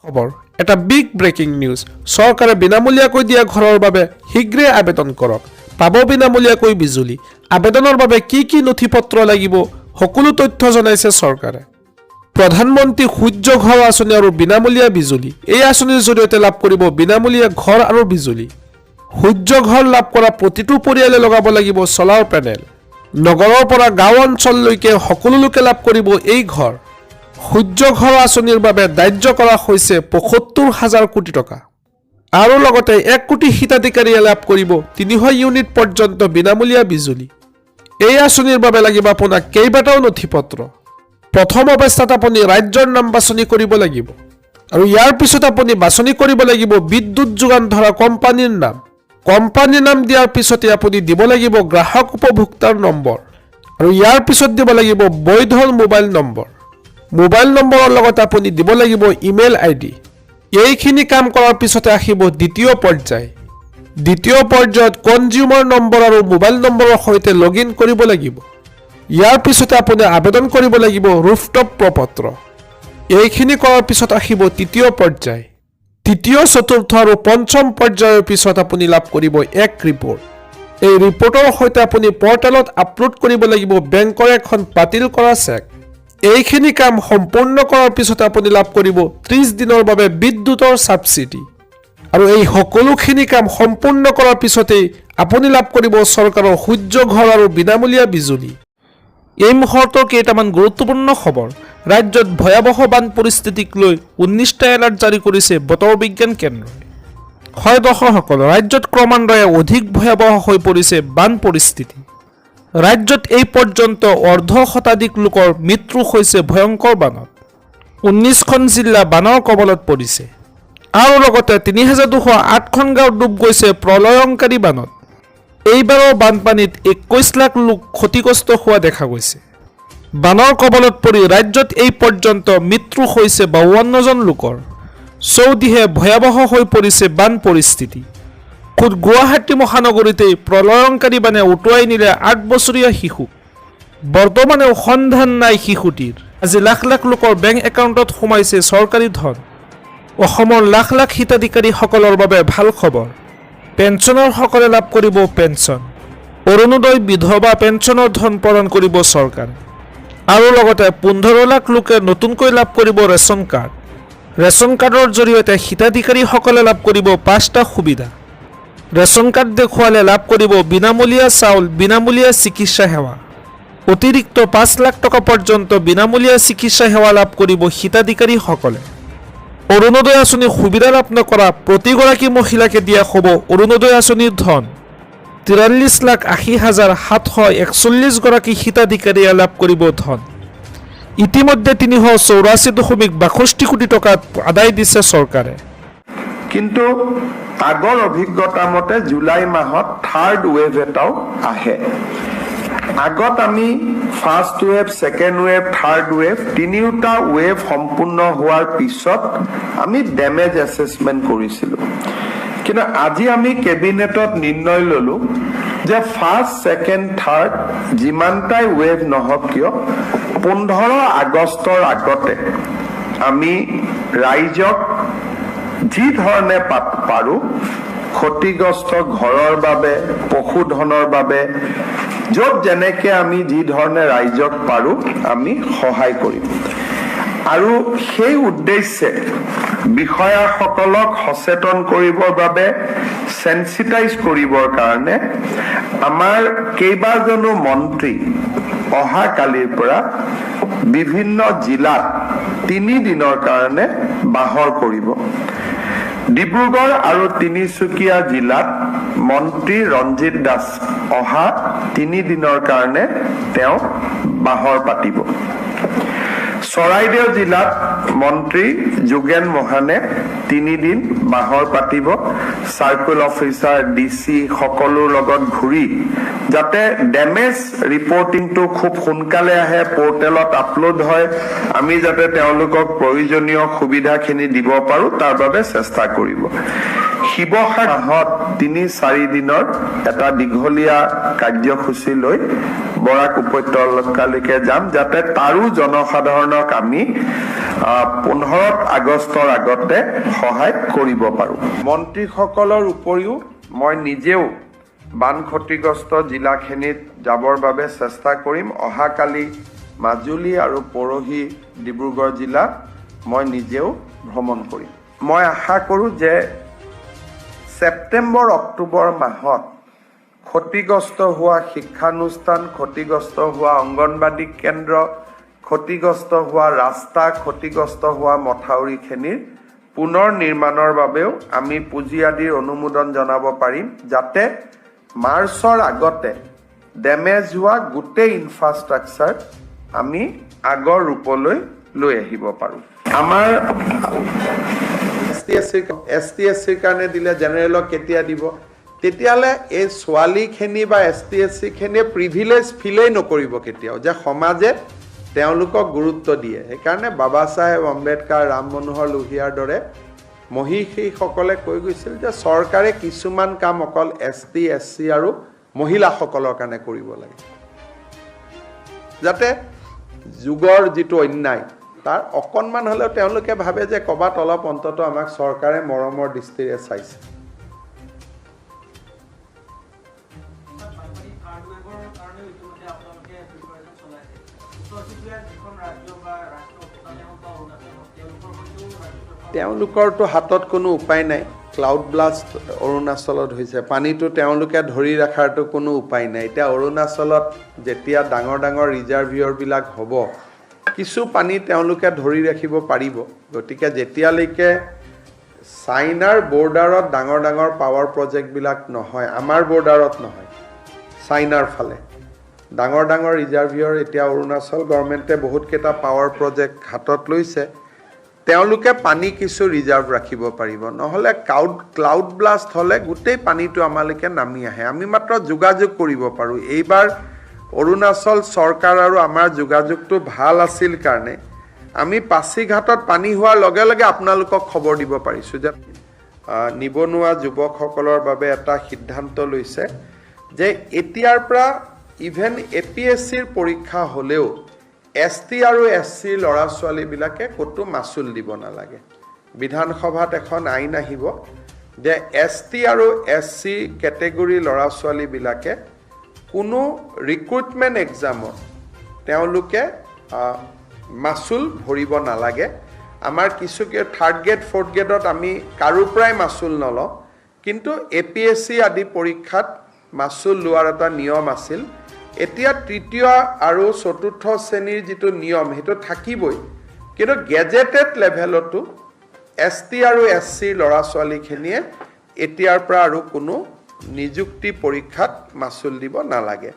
খবৰ এটা big breaking news চৰকাৰে বিনামূলীয়াকৈ দিয়া ঘৰৰ বাবে শীঘ্ৰে আবেদন কৰক পাব বিনামূলীয়াকৈ বিজুলী আবেদনৰ বাবে কি নথিপত্ৰ লাগিব সকলো তথ্য জনাইছে চৰকাৰে প্ৰধানমন্ত্ৰী সূৰ্য ঘৰ আঁচনি আৰু বিনামূলীয়া বিজুলী এই আঁচনিৰ জৰিয়তে লাভ কৰিব বিনামূলীয়া ঘৰ আৰু বিজুলী সূৰ্য ঘৰ লাভ কৰা প্ৰতিটো পৰিয়ালে লগাব লাগিব চলাৰ পেনেল নগৰৰ পৰা গাঁও অঞ্চললৈকে সকলো লোকে লাভ কৰিব এই ঘৰ সূৰ্য ঘৰ আঁচনিৰ বাবে দায়্য কৰা হৈছে ৭৫,০০০ কোটি টকা আৰু লগতে ১ কোটি হিতাধিকাৰীয়ে লাভ কৰিব ৩০০ ইউনিট পৰ্যন্ত বিনামূলীয়া বিজুলী এই আঁচনিৰ বাবে লাগিব আপোনাক কেইবাটাও নথিপত্ৰ প্ৰথম অৱস্থাত আপুনি ৰাজ্যৰ নাম বাছনি কৰিব লাগিব আৰু ইয়াৰ পিছত আপুনি বাছনি কৰিব লাগিব বিদ্যুৎ যোগান ধৰা কোম্পানীৰ নাম দিয়াৰ পিছতে আপুনি দিব লাগিব গ্ৰাহক উপভোক্তাৰ নম্বৰ আৰু ইয়াৰ পিছত দিব লাগিব বৈধ মোবাইল নম্বৰৰ লগত আপুনি দিব লাগিব ইমেইল আইডি এইখিনি কাম কৰাৰ পিছতে আহিব দ্বিতীয় পৰ্যায়ত কনজিউমাৰ নম্বৰ আৰু মোবাইল নম্বৰৰ সৈতে লগইন কৰিব লাগিব ইয়াৰ পিছতে আপুনি আবেদন কৰিব লাগিব ৰুফটপ প্ৰপত্ৰ এইখিনি কৰাৰ পিছত আহিব তৃতীয় পৰ্যায় তৃতীয় চতুৰ্থ আৰু পঞ্চম পৰ্যায়ৰ পিছত আপুনি লাভ কৰিব এক ৰিপৰ্ট এই ৰিপৰ্টৰ সৈতে আপুনি পৰ্টেলত আপলোড কৰিব লাগিব বেংকৰ এখন বাতিল কৰা চেক এইখিনি কাম সম্পূৰ্ণ কৰাৰ পিছত আপুনি লাভ কৰিব 30 দিনৰ বাবে বিদ্যুতৰ সাবসিডি আৰু এই সকলোখিনি কাম সম্পূৰ্ণ কৰাৰ পিছতেই আপুনি লাভ কৰিব চৰকাৰৰ সূৰ্য ঘৰ আৰু বিনামূলীয়া বিজুলী এই মুহূৰ্তৰ কেইটামান গুৰুত্বপূৰ্ণ খবৰ ৰাজ্যত ভয়াবহ বান পৰিস্থিতিক লৈ 19টা এলাৰ্ট জাৰি কৰিছে বতৰ বিজ্ঞান কেন্দ্ৰই হয় দৰ্শকসকল ৰাজ্যত ক্ৰমান্বয়ে অধিক ভয়াবহ হৈ পৰিছে বান পৰিস্থিতি ৰাজ্যত এই পৰ্যন্ত অৰ্ধ শতাধিক লোকৰ মৃত্যু হৈছে ভয়ংকৰ বানত 19খন জিলা বানৰ কবলত পৰিছে আৰু লগতে ৩,২০৮খন গাঁও ডুব গৈছে প্ৰলয়ংকাৰী বানত এইবাৰৰ বানপানীত 21 লাখ লোক ক্ষতিগ্ৰস্ত হোৱা দেখা গৈছে বানৰ কবলত পৰি ৰাজ্যত এই পৰ্যন্ত মৃত্যু হৈছে 52জন লোকৰ চৌদিশে ভয়াবহ হৈ পৰিছে বান পৰিস্থিতি খুদ গুৱাহাটী মহানগৰীতে প্ৰলয়ংকাৰী বানে উটুৱাই নিলে 8 বছৰীয়া শিশু বৰ্তমানেও সন্ধান নাই শিশুটিৰ আজি লাখ লাখ লোকৰ বেংক একাউণ্টত সোমাইছে চৰকাৰী ধন অসমৰ লাখ লাখ হিতাধিকাৰীসকলৰ বাবে ভাল খবৰ পেঞ্চনৰ সকলে লাভ কৰিব পেঞ্চন অৰুণোদয় বিধৱা পেঞ্চনৰ ধন প্ৰদান কৰিব চৰকাৰে আৰু লগতে 15 লাখ লোকে নতুনকৈ লাভ কৰিব ৰেচন কাৰ্ডৰ জৰিয়তে হিতাধিকাৰীসকলে লাভ কৰিব 5টা সুবিধা ৰেচন কাৰ্ড দেখুৱালে লাভ কৰিব বিনামূলীয়া চাউল বিনামূলীয়া চিকিৎসা সেৱা অতিৰিক্ত 5 লাখ টকা পৰ্যন্ত বিনামূলীয়া চিকিৎসা সেৱা লাভ কৰিব হিতাধিকাৰীসকলে অৰুণোদয় আঁচনি সুবিধা লাভ নকৰা প্ৰতিগৰাকী মহিলাকে দিয়া হ'ব অৰুণোদয় আঁচনিৰ ধন 43,80,741 গৰাকী হিতাধিকাৰীয়ে লাভ কৰিব ধন ইতিমধ্যে 384.62 কোটি টকা আদায় দিছে চৰকাৰে কিন্তু আগৰ অভিজ্ঞতা মতে জুলাই মাহত থাৰ্ড ৱেভ এটাও আহে আগত আমি first wave second wave third wave তিনিটা ৱেভ সম্পূৰ্ণ হোৱাৰ পিছত আমি ডেমেজ এছেছমেন্ট কৰিছিলো কিন্তু আজি আমি কেবিনেটত নিৰ্ণয় ললো যে ফাৰ্ষ্ট সেকেন্ড থাৰ্ড যিমানটাই ৱেভ নহওক কিয় 15 আগষ্টৰ আগতে আমি ৰাইজক যি ধৰণে পাৰো ক্ষতিগ্ৰস্ত ঘৰৰ বাবে পশুধনৰ বাবে য'ত যেনেকে আমি যি ধৰণে ৰাইজক পাৰো আমি সহায় কৰিম আৰু সেই উদ্দেশ্যে বিষয়াসকলক সচেতন কৰিবৰ বাবে সেন্সিটাইজ কৰিবৰ কাৰণে আমাৰ কেইবাজনো মন্ত্ৰী অহা কালিৰ পৰা বিভিন্ন জিলাত 3 দিনৰ কাৰণে বাহৰ কৰিব ডিব্ৰুগড় আৰু তিনিচুকীয়া জিলাত মন্ত্ৰী ৰঞ্জিত দাস অহা 3 দিনৰ কাৰণে তেওঁ বাহৰ পাতিব চৰাইদেউ জিলাত মন্ত্ৰী যোগেন মোহনে 3 দিন বাহৰ পাতিব সাৰ্কুল অফিচাৰ ডিসি সকলোৰ লগত ঘূৰি যাতে ডেমেজ ৰিপৰ্টিংটো খুব সোনকালে আহে পৰ্টেলত আপলোড হয় আমি যাতে তেওঁলোকক প্ৰয়োজনীয় সুবিধাখিনি দিব পাৰো তাৰ বাবে চেষ্টা কৰিব শিৱসাগৰত 3-4 দিনৰ এটা দীঘলীয়া কাৰ্যসূচী লৈ বৰাক উপত্যকালৈকে যাম যাতে তাৰো জনসাধাৰণক আমি 15 আগষ্টৰ আগতে সহায় কৰিব পাৰোঁ। মন্ত্ৰীসকলৰ উপৰিও মই নিজেও বান ক্ষতিগ্ৰস্ত জিলাখিনিত যাবৰ বাবে চেষ্টা কৰিম। অহাকালি মাজুলী আৰু পৰহি ডিব্ৰুগড় জিলা মই নিজেও ভ্ৰমণ কৰিম। মই আশা কৰোঁ যে ছেপ্টেম্বৰ অক্টোবৰ মাহত ক্ষতিগ্ৰস্ত হোৱা শিক্ষানুষ্ঠান, ক্ষতিগ্ৰস্ত হোৱা অংগনবাদী কেন্দ্ৰ, ক্ষতিগ্ৰস্ত হোৱা ৰাস্তা, ক্ষতিগ্ৰস্ত হোৱা মথাউৰিখিনিৰ পুনৰ নিৰ্মাণৰ বাবেও আমি পুঁজি আদিৰ অনুমোদন জনাব পাৰিম যাতে মাৰ্চৰ আগতে ডেমেজ হোৱা গোটেই ইনফ্ৰাষ্ট্ৰাকচাৰ আমি আগৰ ৰূপলৈ লৈ আহিব পাৰোঁ। আমাৰ ST/SC কাৰণে দিলে জেনেৰেলক কেতিয়া দিব? তেতিয়াহ'লে এই ছোৱালীখিনি বা ST/SC-খিনিয়ে প্ৰিভিলেজ ফিলেই নকৰিব কেতিয়াও যে সমাজে তেওঁলোকক গুৰুত্ব দিয়ে। সেইকাৰণে বাবা চাহেব আম্বেদকাৰ, ৰাম মনোহৰ লোহিয়াৰ দৰে মহিষীসকলে কৈ গৈছিল যে চৰকাৰে কিছুমান কাম অকল ST/SC আৰু মহিলাসকলৰ কাৰণে কৰিব লাগে যাতে যুগৰ যিটো অন্যায় তাৰ অকণমান হ'লেও তেওঁলোকে ভাবে যে ক'ৰবাত অলপ অন্তত আমাক চৰকাৰে মৰমৰ দৃষ্টিৰে চাইছে। তেওঁলোকৰতো হাতত কোনো উপায় নাই। ক্লাউড ব্লাষ্ট অৰুণাচলত হৈছে, পানীটো তেওঁলোকে ধৰি ৰখাৰতো কোনো উপায় নাই। এতিয়া অৰুণাচলত যেতিয়া ডাঙৰ ডাঙৰ ৰিজাৰ্ভিয়ৰবিলাক হ'ব, কিছু পানী তেওঁলোকে ধৰি ৰাখিব পাৰিব। গতিকে যেতিয়ালৈকে চাইনাৰ বৰ্ডাৰত ডাঙৰ ডাঙৰ পাৱাৰ প্ৰজেক্টবিলাক নহয়, আমাৰ বৰ্ডাৰত নহয়, চাইনাৰ ফালে ডাঙৰ ডাঙৰ ৰিজাৰ্ভিয়ৰ এতিয়া অৰুণাচল গভৰ্ণমেণ্টে বহুতকেইটা পাৱাৰ প্ৰজেক্ট হাতত লৈছে, তেওঁলোকে পানী কিছু ৰিজাৰ্ভ ৰাখিব পাৰিব। নহ'লে ক্লাউড ব্লাষ্ট হ'লে গোটেই পানীটো আমালৈকে নামি আহে। আমি মাত্ৰ যোগাযোগ কৰিব পাৰোঁ। এইবাৰ অৰুণাচল চৰকাৰ আৰু আমাৰ যোগাযোগটো ভাল আছিল কাৰণে আমি পাছিঘাটত পানী হোৱাৰ লগে লগে আপোনালোকক খবৰ দিব পাৰিছোঁ যে নিবনুৱা যুৱকসকলৰ বাবে এটা সিদ্ধান্ত লৈছে যে এতিয়াৰ পৰা ইভেন APSCৰ পৰীক্ষা হ'লেও ST আৰু SC ল'ৰা ছোৱালীবিলাকে ক'তো মাচুল দিব নালাগে। বিধানসভাত এখন আইন আহিব যে ST আৰু SC কেটেগৰী ল'ৰা ছোৱালীবিলাকে কোনো ৰিক্ৰুটমেণ্ট এক্সামত তেওঁলোকে মাচুল ভৰিব নালাগে। আমাৰ কিছু থাৰ্ড গ্ৰেড ফ'ৰ্থ গ্ৰেডত আমি কাৰো পৰাই মাচুল নলওঁ, কিন্তু APSC আদি পৰীক্ষাত মাচুল লোৱাৰ এটা নিয়ম আছিল। এতিয়া তৃতীয় আৰু চতুৰ্থ শ্ৰেণীৰ যিটো নিয়ম সেইটো থাকিবই, কিন্তু গেজেটেড লেভেলতো ST আৰু SC ল'ৰা ছোৱালীখিনিয়ে এতিয়াৰ পৰা আৰু কোনো নিযুক্তি পৰীক্ষাত মাচুল দিব নালাগে।